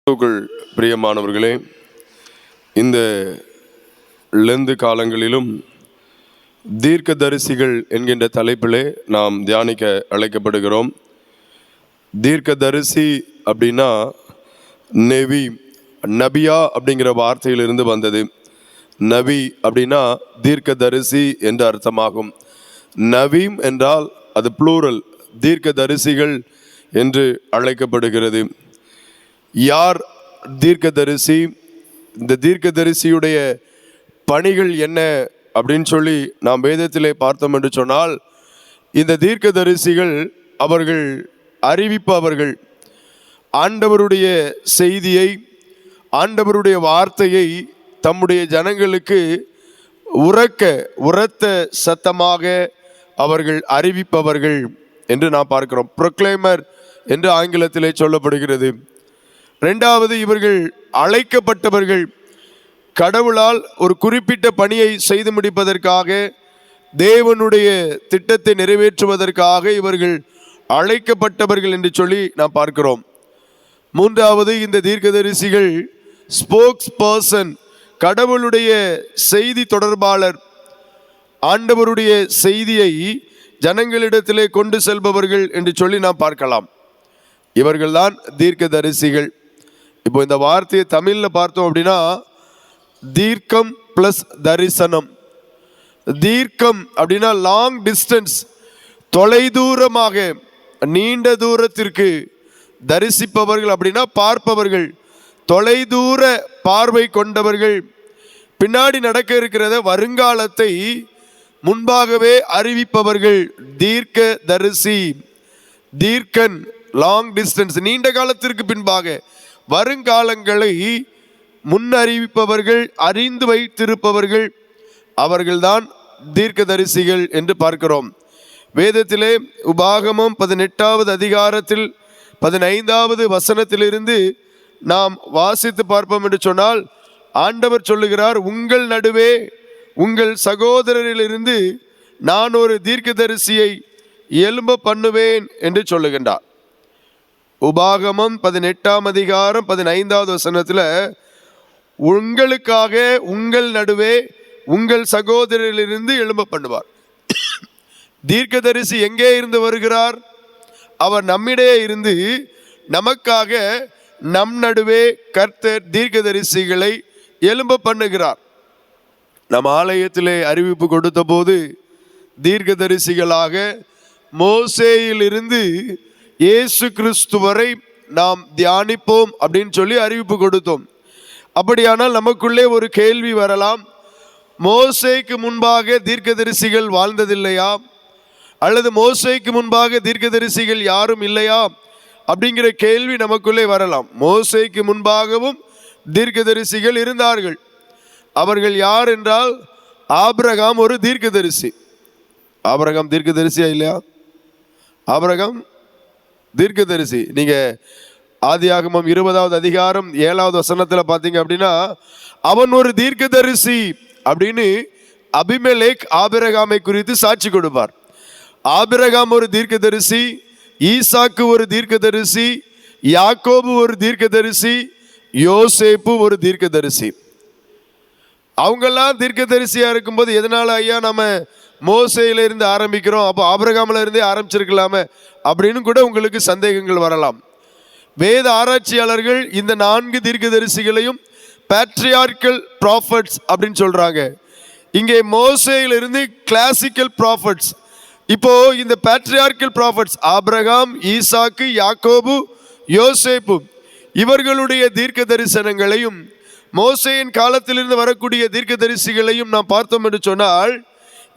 பிரியமானவர்களே, இந்த லெந்து காலங்களிலும் தீர்க்கதரிசிகள் என்கின்ற தலைப்பிலே நாம் தியானிக்க அழைக்கப்படுகிறோம். தீர்க்கதரிசி அப்படின்னா நெவி, நபியா அப்படிங்கிற வார்த்தையிலிருந்து வந்தது. நபி அப்படின்னா தீர்க்கதரிசி என்று அர்த்தமாகும். நவீம் என்றால் அது ப்ளூரல், தீர்க்கதரிசிகள் என்று அழைக்கப்படுகிறது. யார் தீர்க்கதரிசி? இந்த தீர்க்கதரிசியுடைய பணிகள் என்ன அப்படின்னு சொல்லி நாம் வேதத்திலே பார்த்தோம் என்று சொன்னால், இந்த தீர்க்கதரிசிகள் அவர்கள் அறிவிப்பவர்கள். ஆண்டவருடைய செய்தியை, ஆண்டவருடைய வார்த்தையை தம்முடைய ஜனங்களுக்கு உரத்த சத்தமாக அவர்கள் அறிவிப்பவர்கள் என்று நாம் பார்க்கிறோம். ப்ரொக்ளைமர் என்று ஆங்கிலத்திலே சொல்லப்படுகிறது. ரெண்டாவது, இவர்கள் அழைக்கப்பட்டவர்கள். கடவுளால் ஒரு குறிப்பிட்ட பணியை செய்து முடிப்பதற்காக, தேவனுடைய திட்டத்தை நிறைவேற்றுவதற்காக இவர்கள் அழைக்கப்பட்டவர்கள் என்று சொல்லி நாம் பார்க்கிறோம். மூன்றாவது, இந்த தீர்க்கதரிசிகள் ஸ்போக்ஸ் பர்சன், கடவுளுடைய செய்தி தொடர்பாளர். ஆண்டவருடைய செய்தியை ஜனங்களிடத்திலே கொண்டு செல்பவர்கள் என்று சொல்லி நாம் பார்க்கலாம். இவர்கள்தான் தீர்க்கதரிசிகள். இப்போ இந்த வார்த்தையை தமிழில் பார்த்தோம் அப்படின்னா, தீர்க்கம் பிளஸ் தரிசனம். தீர்க்கம் அப்படின்னா லாங் டிஸ்டன்ஸ், தொலைதூரமாக, நீண்ட தூரத்திற்கு. தரிசிப்பவர்கள் அப்படின்னா பார்ப்பவர்கள், தொலைதூர பார்வை கொண்டவர்கள். பின்னாடி நடக்க இருக்கிறத, வருங்காலத்தை முன்பாகவே அறிவிப்பவர்கள் தீர்க்க தரிசி. தீர்க்கன் லாங் டிஸ்டன்ஸ், நீண்ட காலத்திற்கு பின்பாக வருங்காலங்களை முன்னறிவிப்பவர்கள், அறிந்து வைத்திருப்பவர்கள். அவர்கள்தான் தீர்க்கதரிசிகள் என்று பார்க்கிறோம். வேதத்திலே உபாகமம் 18வது அதிகாரத்தில் 15வது வசனத்திலிருந்து நாம் வாசித்து பார்ப்போம் என்று சொன்னால், ஆண்டவர் சொல்லுகிறார், உங்கள் நடுவே உங்கள் சகோதரரிலிருந்து நான் ஒரு தீர்க்கதரிசியை எழும்ப பண்ணுவேன் என்று சொல்லுகின்றார். உபாகமம் 18ஆம் அதிகாரம் 15வது வசனத்தில், உங்களுக்காக உங்கள் நடுவே உங்கள் சகோதரரிலிருந்து எழும்ப பண்ணுவார். தீர்க்கதரிசி எங்கே இருந்து வருகிறார்? அவர் நம்மிடையே இருந்து நமக்காக நம் நடுவே கர்த்தர் தீர்க்கதரிசிகளை எழும்ப பண்ணுகிறார். நம் ஆலயத்திலே அறிவிப்பு கொடுத்த போது, தீர்க்கதரிசிகளாக மோசேயிலிருந்து இயேசு கிறிஸ்து வரை நாம் தியானிப்போம் அப்படின்னு சொல்லி அறிவிப்பு கொடுத்தோம். அப்படியானால் நமக்குள்ளே ஒரு கேள்வி வரலாம், மோசேக்கு முன்பாக தீர்க்கதரிசிகள் வாழ்ந்ததில்லையா? அல்லது மோசேக்கு முன்பாக தீர்க்கதரிசிகள் யாரும் இல்லையா அப்படிங்கிற கேள்வி நமக்குள்ளே வரலாம். மோசேக்கு முன்பாகவும் தீர்க்கதரிசிகள் இருந்தார்கள். அவர்கள் யார் என்றால், ஆபிரகாம் ஒரு தீர்க்கதரிசி. ஆபிரகாம் தீர்க்கதரிசியா இல்லையா? ஆபிரகாம் தீர்க்கதரிசி. நீங்க ஆதியாகமம் 20வது அதிகாரம் 7வது வசனத்தில் பார்த்தீங்க அப்படின்னா, அவன் ஒரு தீர்க்கதரிசி அப்படின்னு அபிமெலேக் ஆபிரகாமை குறித்து சாட்சி கொடுப்பார். ஆபிரகாம் ஒரு தீர்க்கதரிசி, ஈசாக்கு ஒரு தீர்க்கதரிசி, யாக்கோபு ஒரு தீர்க்கதரிசி, யோசேப்பு ஒரு தீர்க்கதரிசி. அவங்கெல்லாம் தீர்க்கதரிசியா இருக்கும்போது, எதனால ஐயா நம்ம மோசேயில இருந்து ஆரம்பிக்கிறோம், அப்போ ஆபிரகாம்ல இருந்தே ஆரம்பிச்சிருக்கலாமே அப்படின்னு கூட உங்களுக்கு சந்தேகங்கள் வரலாம். வேத ஆராய்ச்சியாளர்கள் இந்த 4 தீர்க்கதரிசிகளையும் பேட்ரியார்க்கல் ப்ராஃபட்ஸ் அப்படின்னு சொல்றாங்க. இங்கே மோசேயிலிருந்து கிளாசிக்கல் ப்ராஃபட்ஸ். இப்போ இந்த பேட்ரியார்க்கல் ப்ராஃபட்ஸ் ஆபிரகாம், ஈசாக்கு, யாக்கோபு, யோசேப்பு, இவர்களுடைய தீர்க்க தரிசனங்களையும் மோசேயின் காலத்திலிருந்து வரக்கூடிய தீர்க்க தரிசிகளையும் நாம் பார்த்தோம் என்று சொன்னால்,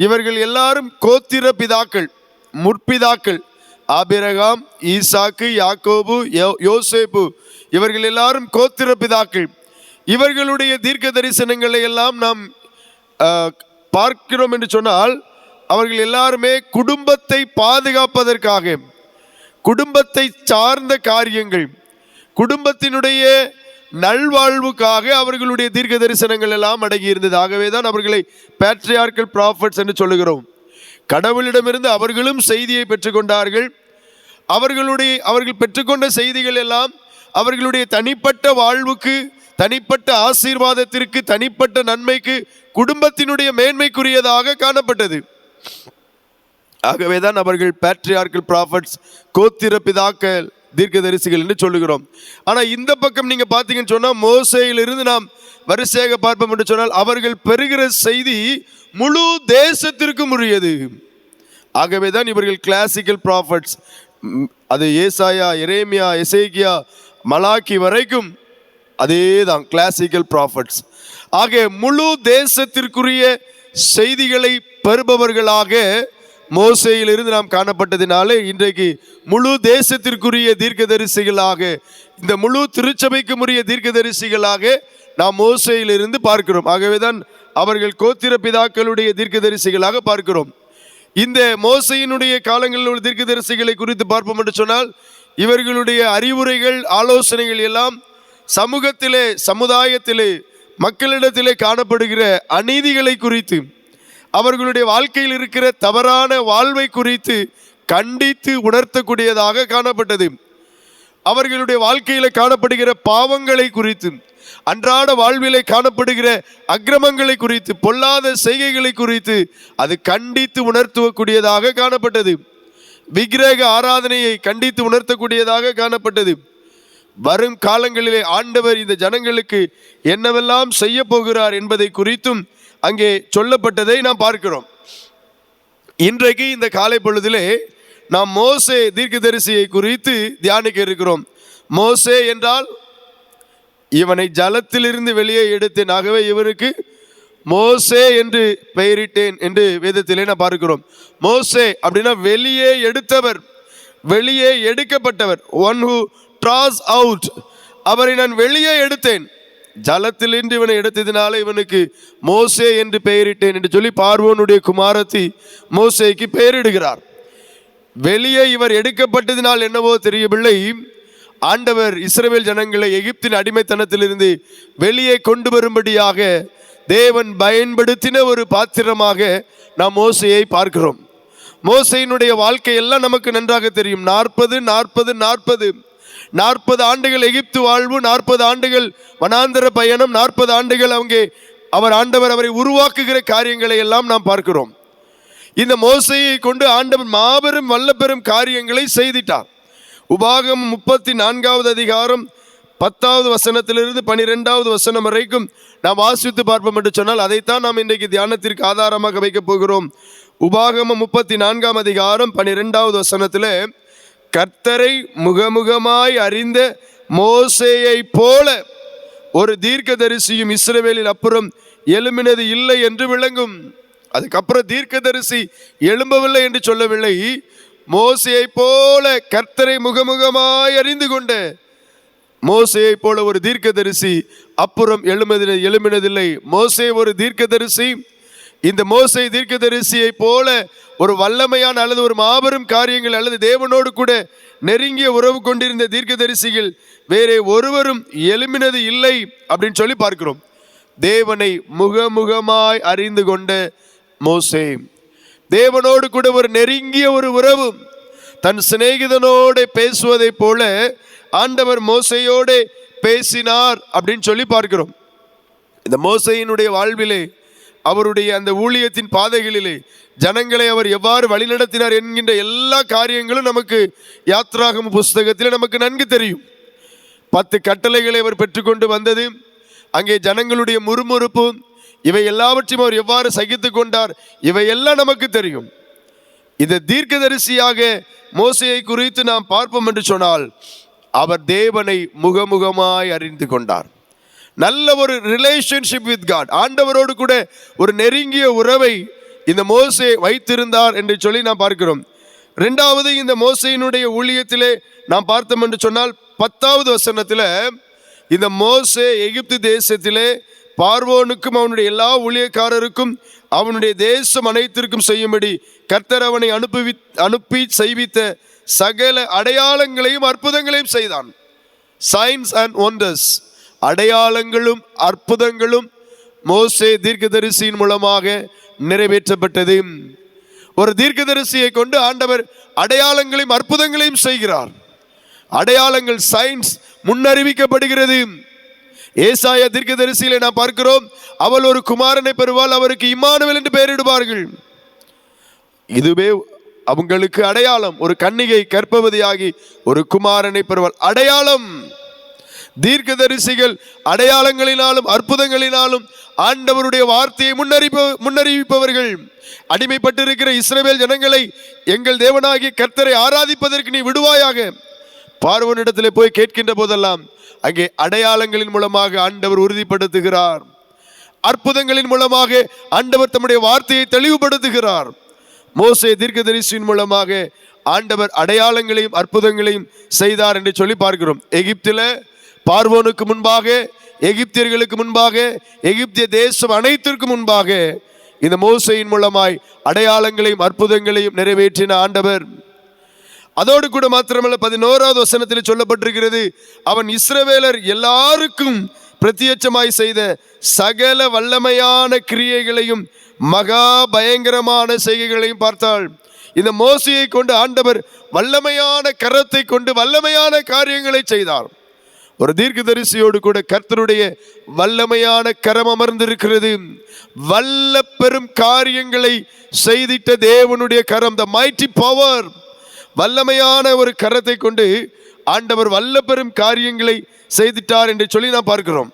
இவர்கள் எல்லாரும் கோத்திர பிதாக்கள், முற்பிதாக்கள். ஆபிரகாம், ஈசாக்கு, யாக்கோபு, யோசேப்பு, இவர்கள் எல்லாரும் கோத்திர பிதாக்கள். இவர்களுடைய தீர்க்க தரிசனங்களை எல்லாம் நாம் பார்க்கிறோம் என்று சொன்னால், அவர்கள் எல்லாருமே குடும்பத்தை பாதுகாப்பதற்காக, குடும்பத்தை சார்ந்த காரியங்கள், குடும்பத்தினுடைய நல்வாழ்வுக்காக அவர்களுடைய தீர்க்க தரிசனங்கள் எல்லாம் அடங்கி இருந்தது. ஆகவே தான் அவர்களை பேட்ரியார்க்கல் ப்ராஃபட்ஸ் என்று சொல்லுகிறோம். கடவுளிடமிருந்து அவர்களும் செய்தியை பெற்றுக்கொண்டார்கள். அவர்கள் பெற்றுக்கொண்ட செய்திகள் எல்லாம் அவர்களுடைய தனிப்பட்ட வாழ்வுக்கு, தனிப்பட்ட ஆசீர்வாதத்திற்கு, தனிப்பட்ட நன்மைக்கு, குடும்பத்தினுடைய மேன்மைக்குரியதாக காணப்பட்டது. ஆகவேதான் அவர்கள் பேட்ரியார்கல் ப்ராஃபட்ஸ், கோத்திர பிதாக்கள், தீர்க்கதரிசிகள் என்று சொல்லுகிறோம். ஆனால் இந்த பக்கம் நீங்க பார்த்தீங்கன்னு சொன்னால், மோசேயிலிருந்து நாம் வரிசையாக பார்ப்போம் என்று சொன்னால், அவர்கள் பெறுகிற செய்தி முழு தேசத்திற்கும் உரியது. ஆகவேதான் இவர்கள் கிளாசிக்கல் ப்ராஃபட்ஸ், அது ஏசாயா, எரேமியா, எசேக்கியா, மலாக்கி வரைக்கும் அதே தான் கிளாசிக்கல் ப்ராஃபட்ஸ். ஆக முழு தேசத்திற்குரிய செய்திகளை பெறுபவர்களாக மோசேயிலிருந்து நாம் காணப்பட்டதினாலே இன்றைக்கு முழு தேசத்திற்குரிய தீர்க்கதரிசிகளாக, இந்த முழு திருச்சபைக்கு உரிய தீர்க்கதரிசிகளாக நாம் மோசேயிலிருந்து பார்க்கிறோம். ஆகவேதான் அவர்கள் கோத்திர பிதாக்களுடைய தீர்க்கதரிசிகளாக பார்க்கிறோம். இந்த மோசையினுடைய காலங்களில் உள்ள தீர்க்கதரிசிகளை குறித்து பார்ப்போம் என்று சொன்னால், இவர்களுடைய அறிவுரைகள், ஆலோசனைகள் எல்லாம் சமூகத்திலே, சமுதாயத்திலே, மக்களிடத்திலே காணப்படுகிற அநீதிகளை குறித்து, அவர்களுடைய வாழ்க்கையில் இருக்கிற தவறான வாழ்வை குறித்து கண்டித்து உணர்த்தக்கூடியதாக காணப்பட்டது. அவர்களுடைய வாழ்க்கையில் காணப்படுகிற பாவங்களை குறித்து, அன்றாட வாழ்விலே காணப்படுகிற அக்கிரமங்களை குறித்து, பொல்லாத செய்கைகளை குறித்து அது கண்டித்து உணர்த்தக்கூடியதாக காணப்பட்டது. விக்கிரக ஆராதனையை கண்டித்து உணர்த்தக்கூடியதாக காணப்பட்டது. வரும் காலங்களிலே ஆண்டவர் இந்த ஜனங்களுக்கு என்னவெல்லாம் செய்ய போகிறார் என்பதை குறித்தும் அங்கே சொல்லப்பட்டதை நாம் பார்க்கிறோம். இன்றைக்கு இந்த காலை பொழுதிலே நாம் மோசே தீர்க்கதரிசியை குறித்து தியானிக்க இருக்கிறோம். மோசே என்றால் இவனை ஜலத்திலிருந்து வெளியே எடுத்தேன், ஆகவே இவருக்கு மோசே என்று பெயரிட்டேன் என்று வேதத்திலே நான் பார்க்கிறோம். மோசே அப்படின்னா வெளியே எடுத்தவர், வெளியே எடுக்கப்பட்டவர், ஒன் ஹூ ட்ராஸ் அவுட். அவரை நான் வெளியே எடுத்தேன், ஜலத்திலிருந்து இவனை எடுத்ததினால இவனுக்கு மோசே என்று பெயரிட்டேன் என்று சொல்லி பார்வோனுடைய குமாரத்தி மோசேக்கு பெயரிடுகிறார். வெளியே இவர் எடுக்கப்பட்டதினால் என்னவோ தெரியவில்லை, ஆண்டவர் இஸ்ரவேல் ஜனங்களை எகிப்தின் அடிமைத்தனத்திலிருந்து வெளியே கொண்டு வரும்படியாக தேவன் பயன்படுத்தின ஒரு பாத்திரமாக நாம் மோசேயை பார்க்கிறோம். மோசேயினுடைய வாழ்க்கையெல்லாம் நமக்கு நன்றாக தெரியும். 40 ஆண்டுகள் எகிப்து வாழ்வு, 40 ஆண்டுகள் வனாந்தர பயணம், 40 ஆண்டுகள் அங்கே ஆண்டவர் அவரை உருவாக்குகிற காரியங்களை எல்லாம் நாம் பார்க்கிறோம். இந்த மோசேயை கொண்டு ஆண்டவர் மாபெரும் வல்லபெரும் காரியங்களை செய்திட்டார். உபாகமம் 34வது அதிகாரம் 10வது வசனத்திலிருந்து 12வது வசனம் வரைக்கும் நாம் வாசித்து பார்ப்போம் என்று சொன்னால், அதைத்தான் நாம் இன்றைக்கு தியானத்திற்கு ஆதாரமாக வைக்கப் போகிறோம். உபாகமம் 34ஆம் அதிகாரம் 12வது வசனத்தில், கர்த்தரை முகமுகமாய் அறிந்த மோசேயை போல ஒரு தீர்க்கதரிசியும் இஸ்ரவேலில் அப்புறம் எழும்பினது இல்லை என்று விளங்கும். அதுக்கப்புறம் தீர்க்கதரிசி எழும்பவில்லை என்று சொல்லவில்லை, மோசேயை போல கர்த்தரை முகமுகமாய் அறிந்து கொண்ட மோசேயை போல ஒரு தீர்க்கதரிசி அப்புறம் எழும்பினதில்லை. மோசே ஒரு தீர்க்கதரிசி. இந்த மோசே தீர்க்கதரிசியை போல ஒரு வல்லமையான அல்லது ஒரு மாபெரும் காரியங்கள் அல்லது தேவனோடு கூட நெருங்கிய உறவு கொண்டிருந்த தீர்க்கதரிசிகள் வேறே ஒருவரும் எழும்பினது இல்லை அப்படின்னு சொல்லி பார்க்கிறோம். தேவனை முகமுகமாய் அறிந்து கொண்ட மோசே, தேவனோடு கூட ஒரு நெருங்கிய ஒரு உறவு, தன் சிநேகிதனோடு பேசுவதை போல ஆண்டவர் மோசையோடு பேசினார் அப்படின்னு சொல்லி பார்க்கிறோம். இந்த மோசையினுடைய வாழ்விலே, அவருடைய அந்த ஊழியத்தின் பாதைகளிலே ஜனங்களை அவர் எவ்வாறு வழிநடத்தினார் என்கின்ற எல்லா காரியங்களும் நமக்கு யாத்ராகம புஸ்தகத்தில் நமக்கு நன்கு தெரியும். 10 கட்டளைகளை அவர் பெற்றுக்கொண்டு வந்தது, அங்கே ஜனங்களுடைய முறுமுறுப்பு, இவை எல்லாவற்றையும் அவர் எவ்வாறு சகித்து கொண்டார், இவையெல்லாம் நமக்கு தெரியும். இந்த தீர்க்கதரிசியாக மோசேயை குறித்து நாம் பார்ப்போம் என்று சொன்னால், அவர் தேவனை முகமுகமாய் அறிந்து கொண்டார். நல்ல ஒரு ரிலேஷன்ஷிப் வித் காட், ஆண்டவரோடு கூட ஒரு நெருங்கிய உறவை இந்த மோசே வைத்திருந்தார் என்று சொல்லி நாம் பார்க்கிறோம். 2வது, இந்த மோசேயினுடைய ஊழியத்திலே நாம் பார்த்தோம் என்று சொன்னால் 10வது வசனத்தில், இந்த மோசே எகிப்து தேசத்திலே பார்வோனுக்கும் அவனுடைய எல்லா ஊழியக்காரருக்கும் அவனுடைய தேசம் அனைத்திற்கும் செய்யும்படி கர்த்தர் அவனை அனுப்பி செய்வித்த சகல அடையாளங்களையும் அற்புதங்களையும் செய்தான். சைன்ஸ் அண்ட் ஒண்டர்ஸ், அடையாளங்களும் அற்புதங்களும் மோசே தீர்க்கதரிசியின் மூலமாக நிறைவேற்றப்பட்டது. ஒரு தீர்க்கதரிசியை கொண்டு ஆண்டவர் அடையாளங்களையும் அற்புதங்களையும் செய்கிறார். அடையாளங்கள், சயின்ஸ் முன்னறிவிக்கப்படுகிறது. ஏசாயா தீர்க்கதரிசியிலே நாம் பார்க்கிறோம், அவள் ஒரு குமாரனை பெறுவாள், அவருக்கு இம்மானுவேல் என்று பெயரிடுவார்கள். இதுவே அவங்களுக்கு அடையாளம். ஒரு கன்னிகை கர்ப்பவதியாகி ஒரு குமாரனை பெறுவாள், அடையாளம். தீர்க்கதரிசிகள் அடையாளங்களினாலும் அற்புதங்களினாலும் ஆண்டவருடைய வார்த்தையை முன்னறிவிப்பவர்கள். அடிமைப்பட்டிருக்கிற இஸ்ரவேல் ஜனங்களை எங்கள் தேவனாகிய கர்த்தரை ஆராதிப்பதற்கு நீ விடுவாயாக. பார்வோனிடத்திலே போய் கேட்கின்ற போதெல்லாம் அங்கே அடையாளங்களின் மூலமாக ஆண்டவர் உறுதிப்படுத்துகிறார். அற்புதங்களின் மூலமாக ஆண்டவர் தம்முடைய வார்த்தையை தெளிவுபடுத்துகிறார். மோசே தீர்க்கதரிசியின் மூலமாக ஆண்டவர் அடையாளங்களையும் அற்புதங்களையும் செய்தார் என்று சொல்லி பார்க்கிறோம். எகிப்தில பார்வோனுக்கு முன்பாக, எகிப்தியர்களுக்கு முன்பாக, எகிப்திய தேசம் அனைத்திற்கும் முன்பாக இந்த மோசேயின் மூலமாய் அடையாளங்களையும் அற்புதங்களையும் நிறைவேற்றின ஆண்டவர். அதோடு கூட மாத்திரமல்ல, 11வது வசனத்தில் சொல்லப்பட்டிருக்கிறது, அவன் இஸ்ரவேலர் எல்லாருக்கும் பிரத்யட்சமாய் செய்த சகல வல்லமையான கிரியைகளையும் மகா பயங்கரமான செய்கைகளையும் பார்த்தாள். இந்த மோசையை கொண்டு ஆண்டவர் வல்லமையான கரத்தை கொண்டு வல்லமையான காரியங்களை செய்தார். ஒரு தீர்க்கதரிசியோடு கூட கர்த்தருடைய வல்லமையான கரம் அமர்ந்திருக்கிறது. வல்ல பெரும் காரியங்களை செய்திட்ட தேவனுடைய கரம், த மைட்டி பவர். வல்லமையான ஒரு கரத்தை கொண்டு ஆண்டவர் வல்ல பெரும் காரியங்களை செய்திட்டார் என்று சொல்லி நாம் பார்க்கிறோம்.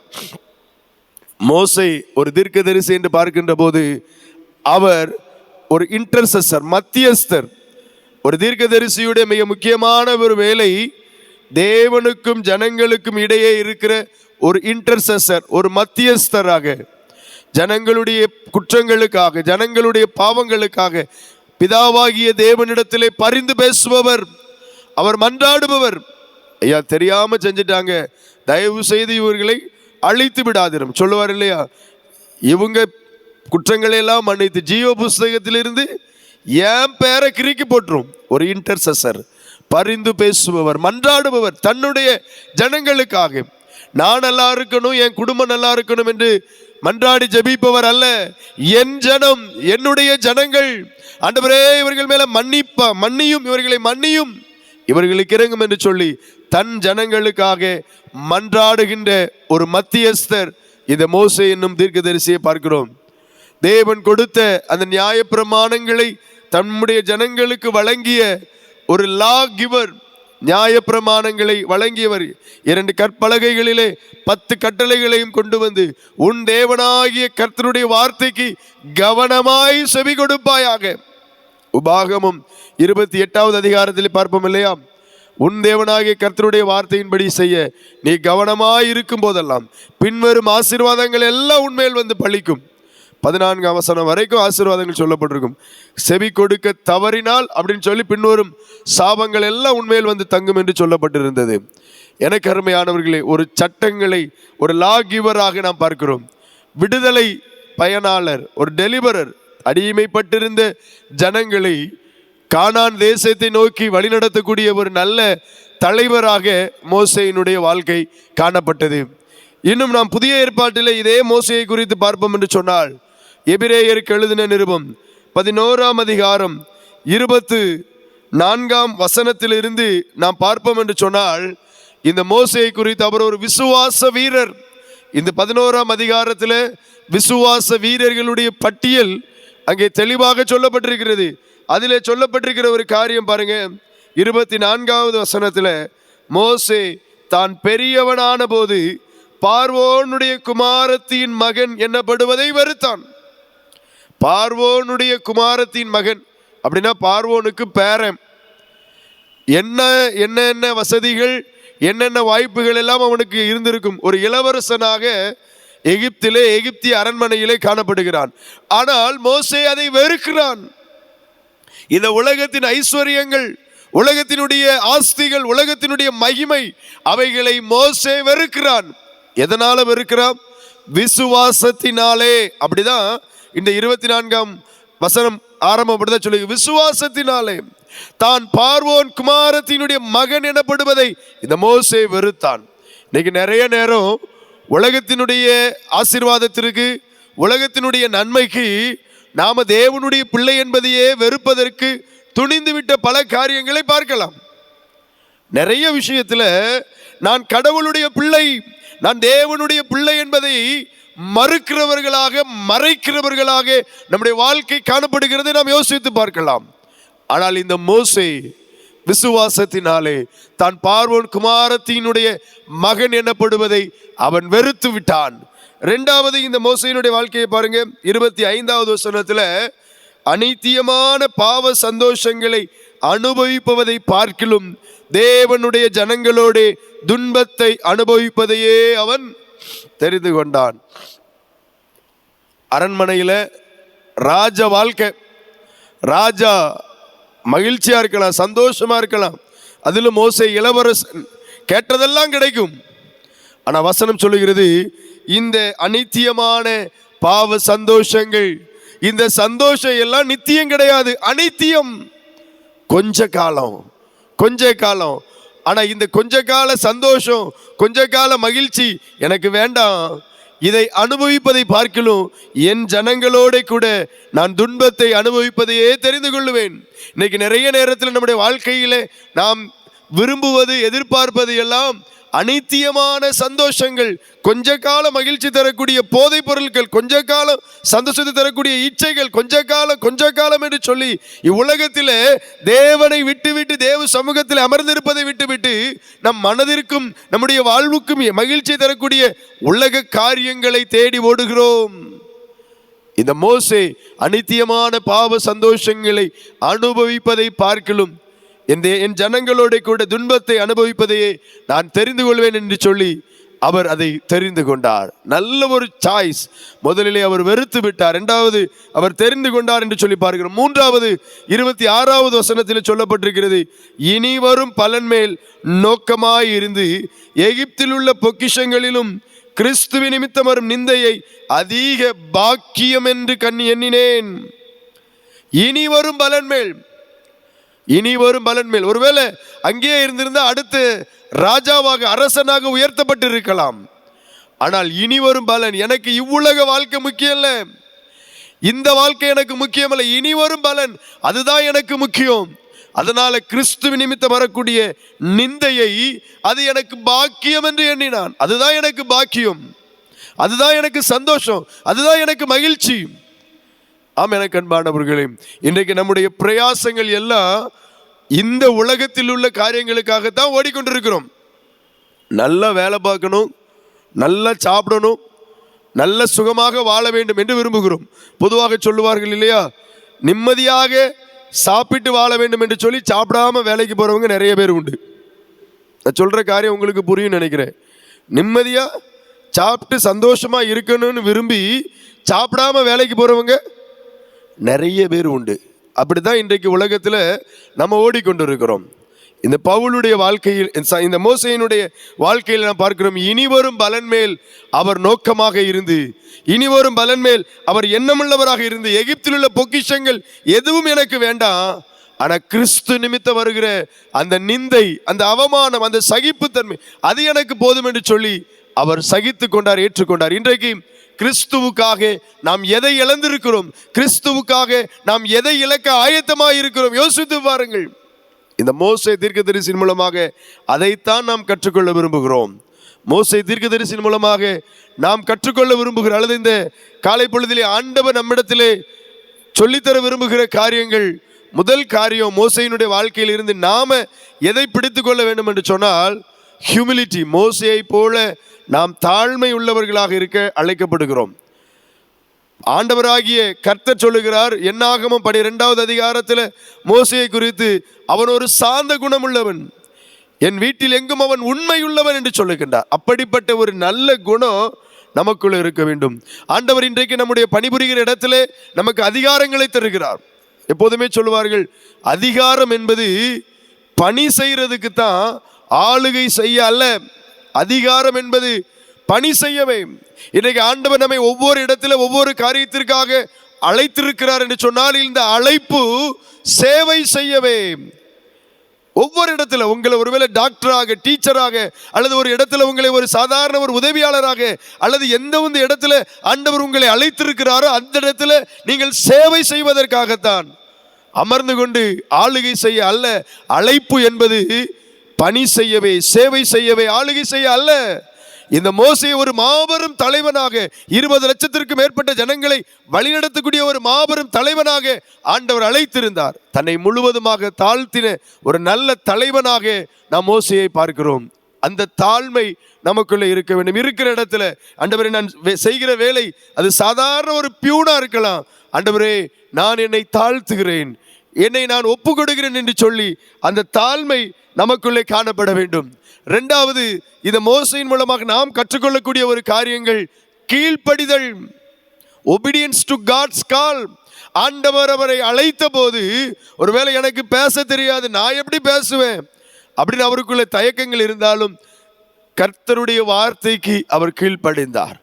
மோசே ஒரு தீர்க்கதரிசி என்று பார்க்கின்ற போது அவர் ஒரு இன்டர்செசர், மத்தியஸ்தர். ஒரு தீர்க்கதரிசியுடைய மிக முக்கியமான ஒரு வேலை தேவனுக்கும் ஜனங்களுக்கும் இடையே இருக்கிற ஒரு இன்டர்செசர், ஒரு மத்தியஸ்தராக, ஜனங்களுடைய குற்றங்களுக்காக, ஜனங்களுடைய பாவங்களுக்காக பிதாவாகிய தேவனிடத்திலே பரிந்து பேசுபவர், அவர் மன்றாடுபவர். ஐயா, தெரியாம செஞ்சிட்டாங்க, தயவு செய்து இவர்களை அழித்து விடாதிரும் சொல்லுவார் இல்லையா? இவங்க குற்றங்களை எல்லாம் மன்னித்து ஜீவ புஸ்தகத்திலிருந்து என் பேரை கிறுக்கி போட்டுரும். ஒரு இன்டர்செசர், பரிந்து பேசுபவர், மன்றாடுபவர், தன்னுடைய ஜனங்களுக்காக. நான் நல்லா இருக்கணும், என் குடும்பம் நல்லா இருக்கணும் என்று மன்றாடி ஜெபிப்பவர் அல்ல. என் ஜனம், என்னுடைய ஜனங்கள், ஆண்டவரே இவர்கள் மேல மன்னியும், இவர்களை மன்னியும், இவர்களுக்கு இறங்கும் என்று சொல்லி தன் ஜனங்களுக்காக மன்றாடுகின்ற ஒரு மத்தியஸ்தர் இந்த மோசே என்னும் தீர்க்கதரிசியை பார்க்கிறோம். தேவன் கொடுத்த அந்த நியாயப்பிரமாணங்களை தம்முடைய ஜனங்களுக்கு வழங்கிய ஒரு லா கிவர், நியாயப்பிரமாணங்களை வழங்கியவர். 2 கற்பலகைகளிலே 10 கட்டளைகளையும் கொண்டு வந்து, உன் தேவனாகிய கர்த்தருடைய வார்த்தைக்கு கவனமாய் செவி கொடுப்பாயாக. உபாகமம் 28வது அதிகாரத்தில் பார்ப்போம் இல்லையா? உன் தேவனாகிய கர்த்தருடைய வார்த்தையின்படி செய்ய நீ கவனமாய் இருக்கும் போதெல்லாம் பின்வரும் ஆசீர்வாதங்கள் எல்லாம் உன்மேல் வந்து பலிக்கும். 14ஆம் வசனம் வரைக்கும் ஆசீர்வாதங்கள் சொல்லப்பட்டிருக்கும். செவி கொடுக்க தவறினால் அப்படின்னு சொல்லி பின்வரும் சாபங்கள் எல்லாம் உன்மேல் வந்து தங்கும் என்று சொல்லப்பட்டிருந்தது. எனக்கு அருமையானவர்களே, ஒரு சட்டங்களை ஒரு லா கிவராக நாம் பார்க்கிறோம். விடுதலை பயனாளர், ஒரு டெலிவரர். அடிமைப்பட்டிருந்த ஜனங்களை கானான் தேசத்தை நோக்கி வழிநடத்தக்கூடிய ஒரு நல்ல தலைவராக மோசேயினுடைய வாழ்க்கை காணப்பட்டது. இன்னும் நாம் புதிய ஏற்பாட்டில் இதே மோசேயை குறித்து பார்ப்போம் என்று சொன்னால், எபிரேயருக்கு எழுதின நிருபம் 11ஆம் அதிகாரம் 24ஆம் வசனத்திலிருந்து நாம் பார்ப்போம் என்று சொன்னால், இந்த மோசேயை குறித்து அவர் ஒரு விசுவாச வீரர். இந்த 11ஆம் அதிகாரத்தில் விசுவாச வீரர்களுடைய பட்டியல் அங்கே தெளிவாக சொல்லப்பட்டிருக்கிறது. அதிலே சொல்லப்பட்டிருக்கிற ஒரு காரியம் பாருங்க, 24வது வசனத்தில், மோசே தான் பெரியவனான போது பார்வோனுடைய குமாரத்தின் மகன் என்னப்படுவதை வெறுத்தான். பார்வோனுடைய குமாரத்தின் மகன் அப்படின்னா பார்வோனுக்கு பேரன். என்ன வசதிகள், என்னென்ன வாய்ப்புகள் எல்லாம் அவனுக்கு இருந்திருக்கும். ஒரு இளவரசனாக எகிப்திலே, எகிப்திய அரண்மனையிலே காணப்படுகிறான். ஆனால் மோசே அதை வெறுக்கிறான். இந்த உலகத்தின் ஐஸ்வர்யங்கள், உலகத்தினுடைய ஆஸ்திகள், உலகத்தினுடைய மகிமை, அவைகளை மோசே வெறுக்கிறான். எதனால வெறுக்கிறான்? விசுவாசத்தினாலே. அப்படிதான் இந்த 24ஆம் வசனம் ஆரம்பம் அப்படிதான் சொல்லி, விசுவாசத்தினாலே தான் பார்வோன் குமாரத்தினுடைய மகன் எனப்படுவதை இந்த மோசே வெறுத்தான். இன்னைக்கு நிறைய நேரம் உலகத்தினுடைய ஆசீர்வாதத்திற்கு, உலகத்தினுடைய நன்மைக்கு நாம தேவனுடைய பிள்ளை என்பதையே வெறுப்பதற்கு துணிந்துவிட்ட பல காரியங்களை பார்க்கலாம். நிறைய விஷயத்துல நான் கடவுளுடைய பிள்ளை, நான் தேவனுடைய பிள்ளை என்பதை மறுக்கிறவர்களாக, மறைக்கிறவர்களாக நம்முடைய வாழ்க்கை காணப்படுகிறதை நாம் யோசித்து பார்க்கலாம். ஆனால் இந்த மோசே விசுவாசத்தினாலே தான் பார்வோன் குமாரத்தினுடைய மகன் எனப்படுவதை அவன் வெறுத்து விட்டான். இரண்டாவது, இந்த மோசேயினுடைய வாழ்க்கையை பாருங்க. 25வது வசனத்துல, அநித்தியமான பாவ சந்தோஷங்களை அனுபவிப்பதை பார்க்கிலும் தேவனுடைய ஜனங்களோட துன்பத்தை அனுபவிப்பதையே அவன் தெரிந்து கொண்டான். அரண்மனையில ராஜ வாழ்க்கை, ராஜா மகிழ்ச்சியா இருக்கலாம், சந்தோஷமா இருக்கலாம். அதிலும் மோசே இளவரசன், கேட்டதெல்லாம் கிடைக்கும். ஆனா வசனம் சொல்லுகிறது, இந்த அநித்தியமான பாவ சந்தோஷங்கள், இந்த சந்தோஷம் எல்லாம் நித்தியம் கிடையாது, அநித்தியம். கொஞ்ச காலம், கொஞ்ச காலம். ஆனா இந்த கொஞ்ச கால சந்தோஷம், கொஞ்ச கால மகிழ்ச்சி எனக்கு வேண்டாம். இதை அனுபவிப்பதை பார்க்கலும் என் ஜனங்களோட கூட நான் துன்பத்தை அனுபவிப்பதையே தெரிந்து கொள்ளுவேன். இன்னைக்கு நிறைய நேரத்தில் நம்முடைய வாழ்க்கையில நாம் விரும்புவது, எதிர்பார்ப்பது எல்லாம் அநித்தியமான சந்தோஷங்கள், கொஞ்ச கால மகிழ்ச்சி தரக்கூடிய போதை பொருட்கள், கொஞ்ச காலம் சந்தோஷத்தை தரக்கூடிய இச்சைகள், கொஞ்ச காலம் என்று சொல்லி இவ்வுலகத்தில் தேவனை விட்டுவிட்டு, தேவ சமூகத்தில் அமர்ந்திருப்பதை விட்டுவிட்டு நம் மனதிற்கும் நம்முடைய வாழ்வுக்கும் மகிழ்ச்சி தரக்கூடிய உலக காரியங்களை தேடி ஓடுகிறோம். இந்த மோசே அநித்தியமான பாவ சந்தோஷங்களை அனுபவிப்பதை பார்க்கலும் என் ஜனங்களோட கூட துன்பத்தை அனுபவிப்பதையே நான் தெரிந்து கொள்வேன் என்று சொல்லி அவர் அதை தெரிந்து கொண்டார். நல்ல ஒரு சாய்ஸ். முதலிலே அவர் வெறுத்து விட்டார், இரண்டாவது அவர் தெரிந்து கொண்டார் என்று சொல்லி பார்க்கிறோம். மூன்றாவது 26வது வசனத்தில் சொல்லப்பட்டிருக்கிறது, இனி வரும் பலன் மேல் நோக்கமாய் இருந்து எகிப்தில் உள்ள பொக்கிஷங்களிலும் கிறிஸ்துவ நிமித்தம் வரும் நிந்தையை அதிக பாக்கியம் என்று எண்ணினேன். இனி வரும் பலன் மேல், இனி வரும் பலன் மேல். ஒருவேளை அங்கேயே இருந்திருந்தா அடுத்து ராஜாவாக, அரசனாக உயர்த்தப்பட்டு இருக்கலாம். ஆனால் இனி வரும் பலன், எனக்கு இவ்வுலக வாழ்க்கை முக்கியம் இல்லை, இந்த வாழ்க்கை எனக்கு முக்கியம் இல்லை, இனி வரும் பலன் அதுதான் எனக்கு முக்கியம். அதனால கிறிஸ்துவ நிமித்தம் வரக்கூடிய நிந்தையை அது எனக்கு பாக்கியம் என்று எண்ணினான். அதுதான் எனக்கு பாக்கியம், அதுதான் எனக்கு சந்தோஷம், அதுதான் எனக்கு மகிழ்ச்சி. ஆம், எனக்கு அன்பானவர்களே, இன்றைக்கு நம்முடைய பிரயாசங்கள் எல்லாம் இந்த உலகத்தில் உள்ள காரியங்களுக்காகத்தான் ஓடிக்கொண்டிருக்கிறோம். நல்லா வேலை பார்க்கணும், நல்லா சாப்பிடணும், நல்ல சுகமாக வாழ வேண்டும் என்று விரும்புகிறோம். பொதுவாக சொல்லுவார்கள் இல்லையா, நிம்மதியாக சாப்பிட்டு வாழ வேண்டும் என்று சொல்லி சாப்பிடாம வேலைக்கு போறவங்க நிறைய பேர் உண்டு. நான் சொல்ற காரியம் உங்களுக்கு புரியும் நினைக்கிறேன். நிம்மதியா சாப்பிட்டு சந்தோஷமா இருக்கணும்னு விரும்பி சாப்பிடாம வேலைக்கு போறவங்க நிறைய பேர் உண்டு. அப்படிதான் இன்றைக்கு உலகத்தில் நம்ம ஓடிக்கொண்டு இருக்கிறோம். இந்த பவுலுடைய வாழ்க்கையில், இந்த மோசேயினுடைய வாழ்க்கையில் நாம் பார்க்கிறோம், இனி வரும் பலன் மேல் அவர் நோக்கமாக இருந்து, இனி வரும் பலன் மேல் அவர் எண்ணமுள்ளவராக இருந்து, எகிப்தில் உள்ள பொக்கிஷங்கள் எதுவும் எனக்கு வேண்டாம், ஆனா கிறிஸ்து நிமித்தம் வருகிற அந்த நிந்தை, அந்த அவமானம், அந்த சகிப்புத்தன்மை அது எனக்கு போதும் என்று சொல்லி அவர் சகித்து கொண்டார், ஏற்றுக்கொண்டார். இன்றைக்கு கிறிஸ்துவுக்காக நாம் எதை இழந்திருக்கிறோம், கிறிஸ்துவுக்காக நாம் எதை இழக்க ஆயத்தமாக இருக்கிறோம், யோசித்து பாருங்கள். இந்த மோசே தீர்க்கதரிசியின் மூலமாக அதைத்தான் நாம் கற்றுக்கொள்ள விரும்புகிறோம். மோசே தீர்க்கதரிசியின் மூலமாக நாம் கற்றுக்கொள்ள விரும்புகிற, அல்லது இந்த காலை பொழுதிலே ஆண்டவர் நம்மிடத்திலே சொல்லித்தர விரும்புகிற காரியங்கள், முதல் காரியம் மோசேயினுடைய வாழ்க்கையில் இருந்து நாம எதை பிடித்து கொள்ள வேண்டும் என்று சொன்னால் ஹியூமிலிட்டி. மோசேயை போல நாம் தாழ்மை உள்ளவர்களாக இருக்க அழைக்கப்படுகிறோம். ஆண்டவராகிய கர்த்தர் சொல்லுகிறார், என்னாகமம் 12வது அதிகாரத்தில் மோசேயை குறித்து, அவன் ஒரு சாந்த குணம் உள்ளவன், என் வீட்டில் எங்கும் அவன் உண்மை உள்ளவன் என்று சொல்லுகின்றார். அப்படிப்பட்ட ஒரு நல்ல குணம் நமக்குள்ள இருக்க வேண்டும். ஆண்டவர் இன்றைக்கு நம்முடைய பணிபுரிகிற இடத்திலே நமக்கு அதிகாரங்களை தருகிறார். எப்போதுமே சொல்லுவார்கள், அதிகாரம் என்பது பணி செய்யறதுக்கு தான், ஆளுகை செய்ய அல்ல. அதிகாரம் என்பது பணி செய்யவே. இன்றைக்கு ஆண்டவர் நம்மை ஒவ்வொரு இடத்துல ஒவ்வொரு காரியத்திற்காக அழைத்திருக்கிறார் என்று சொன்னால், இந்த அழைப்பு சேவை செய்யவே. ஒவ்வொரு இடத்துல உங்களை ஒருவேளை டாக்டராக, டீச்சராக, அல்லது ஒரு இடத்துல உங்களை ஒரு சாதாரண ஒரு உதவியாளராக, அல்லது எந்த ஒரு இடத்துல ஆண்டவர் உங்களை அழைத்திருக்கிறாரோ அந்த இடத்துல நீங்கள் சேவை செய்வதற்காகத்தான், அமர்ந்து கொண்டு ஆளுகை செய்ய அல்ல. அழைப்பு என்பது பணி செய்யவே, சேவை செய்யவே, ஆளுகை செய்ய அல்ல. இந்த மோசே ஒரு மாபெரும் தலைவனாக, 20 லட்சத்திற்கும் மேற்பட்ட ஜனங்களை வழிநடத்தக்கூடிய ஒரு மாபெரும் தலைவனாக ஆண்டவர் அழைத்திருந்தார். தன்னை முழுவதுமாக தாழ்த்தின ஒரு நல்ல தலைவனாக நாம் மோசேயை பார்க்கிறோம். அந்த தாழ்மை நமக்குள்ள இருக்க வேண்டும். இருக்கிற இடத்துல, ஆண்டவரே நான் செய்கிற வேலை அது சாதாரண ஒரு பியூனா இருக்கலாம், ஆண்டவரே நான் என்னை தாழ்த்துகிறேன், என்னை நான் ஒப்பு கொடுக்கிறேன் என்று சொல்லி அந்த தாழ்மை நமக்குள்ளே காணப்பட வேண்டும். இரண்டாவது, இந்த மோசையின் மூலமாக நாம் கற்றுக்கொள்ளக்கூடிய ஒரு காரியங்கள் கீழ்ப்படிதல். Obedience to God's call. ஆண்டவர் அவரை அழைத்த போது, ஒருவேளை எனக்கு பேச தெரியாது, நான் எப்படி பேசுவேன் அப்படின்னு அவருக்குள்ள தயக்கங்கள் இருந்தாலும் கர்த்தருடைய வார்த்தைக்கு அவர் கீழ்ப்படிந்தார்.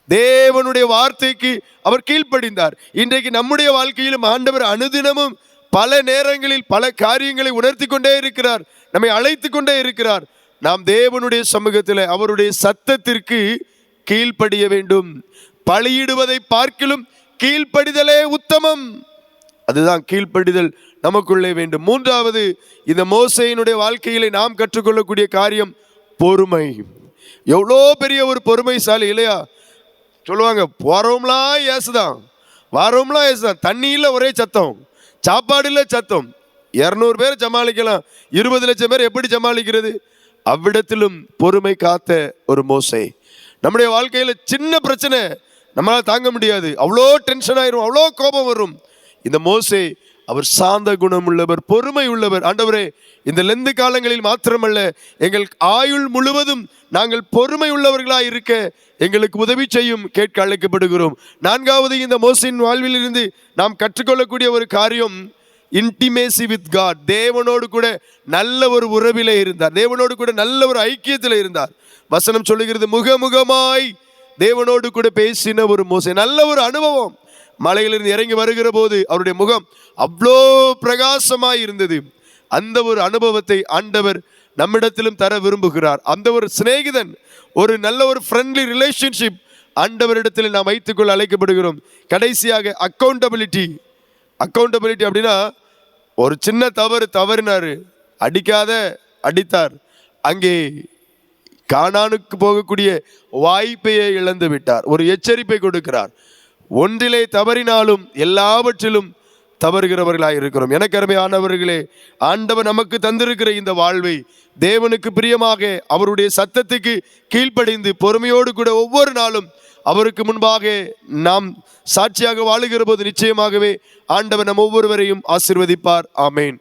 தேவனுடைய வார்த்தைக்கு அவர் கீழ்ப்படிந்தார். இன்றைக்கு நம்முடைய வாழ்க்கையிலும் ஆண்டவர் அனுதினமும் பல நேரங்களில் பல காரியங்களை உணர்த்தி கொண்டே இருக்கிறார், நம்மை அழைத்து கொண்டே இருக்கிறார். நாம் தேவனுடைய சமூகத்தில் அவருடைய சத்தத்திற்கு கீழ்ப்படிய வேண்டும். பலியிடுவதை பார்க்கிலும் கீழ்ப்படிதலே உத்தமம். அதுதான் கீழ்ப்படிதல் நமக்குள்ளே வேண்டும். மூன்றாவது, இந்த மோசேயினுடைய வாழ்க்கையிலே நாம் கற்றுக்கொள்ளக்கூடிய காரியம் பொறுமை. எவ்வளோ பெரிய ஒரு பொறுமைசாலி இல்லையா? சொல்லுவாங்க, போறவங்களாம் ஏசுதான், வாரவங்களாம் ஏசுதான், தண்ணியில் ஒரே சத்தம், சாப்பாடுல சத்தம். 200 பேர் சமாளிக்கலாம், 20 லட்சம் பேர் எப்படி சமாளிக்கிறது? அவ்விடத்திலும் பொறுமை காத்த ஒரு மோசே. நம்முடைய வாழ்க்கையில் சின்ன பிரச்சனை நம்மளால் தாங்க முடியாது, அவ்வளோ டென்ஷன் ஆயிரும், அவ்வளோ கோபம் வரும். இந்த மோசே அவர் சாந்த குணம் உள்ளவர், பொறுமை உள்ளவர். ஆண்டவரே, இந்த லெந்து காலங்களில் மாத்திரமல்ல, எங்கள் ஆயுள் முழுவதும் நாங்கள் பொறுமை உள்ளவர்களாய் இருக்க எங்களுக்கு உதவி செய்யும் கேட்க அழைக்கப்படுகிறோம். நான்காவது, இந்த மோசேயின் வாழ்வில் இருந்து நாம் கற்றுக்கொள்ளக்கூடிய ஒரு காரியம் இன்டிமேசி வித் காட். தேவனோடு கூட நல்ல ஒரு உறவிலே இருந்தார், தேவனோடு கூட நல்ல ஒரு ஐக்கியத்தில் இருந்தார். வசனம் சொல்லுகிறது, முகமுகமாய் தேவனோடு கூட பேசின ஒரு மோசே. நல்ல ஒரு அனுபவம். மலையிலிருந்து இறங்கி வருகிற போது அவருடைய முகம் அவ்வளோ பிரகாசமாய் இருந்தது. அந்த ஒரு அனுபவத்தை ஆண்டவர் நம்மிடத்திலும் தர விரும்புகிறார். அந்த ஒரு சிநேகிதன், ஒரு நல்ல ஒரு ஃப்ரெண்ட்லி ரிலேஷன்ஷிப் ஆண்டவரிடத்தில் நாம் வைத்துக்கொள்ள அழைக்கப்படுகிறோம். கடைசியாக அக்கௌண்டபிலிட்டி. அக்கௌண்டபிலிட்டி அப்படின்னா, ஒரு சின்ன தவறினார், அடிக்காத அடித்தார், அங்கே கானானுக்கு போகக்கூடிய வாய்ப்பையை இழந்து விட்டார். ஒரு எச்சரிப்பை கொடுக்கிறார், ஒன்றிலே தவறினாலும் எல்லாவற்றிலும் தவறுகிறவர்களாக இருக்கிறோம். எனக்கு அருமையானவர்களே, ஆண்டவர் நமக்கு தந்திருக்கிற இந்த வாழ்வை தேவனுக்கு பிரியமாக அவருடைய சத்தத்துக்கு கீழ்ப்படிந்து பொறுமையோடு கூட ஒவ்வொரு நாளும் அவருக்கு முன்பாக நாம் சாட்சியாக வாழுகிற போது நிச்சயமாகவே ஆண்டவர் நம் ஒவ்வொருவரையும் ஆசீர்வதிப்பார். ஆமேன்.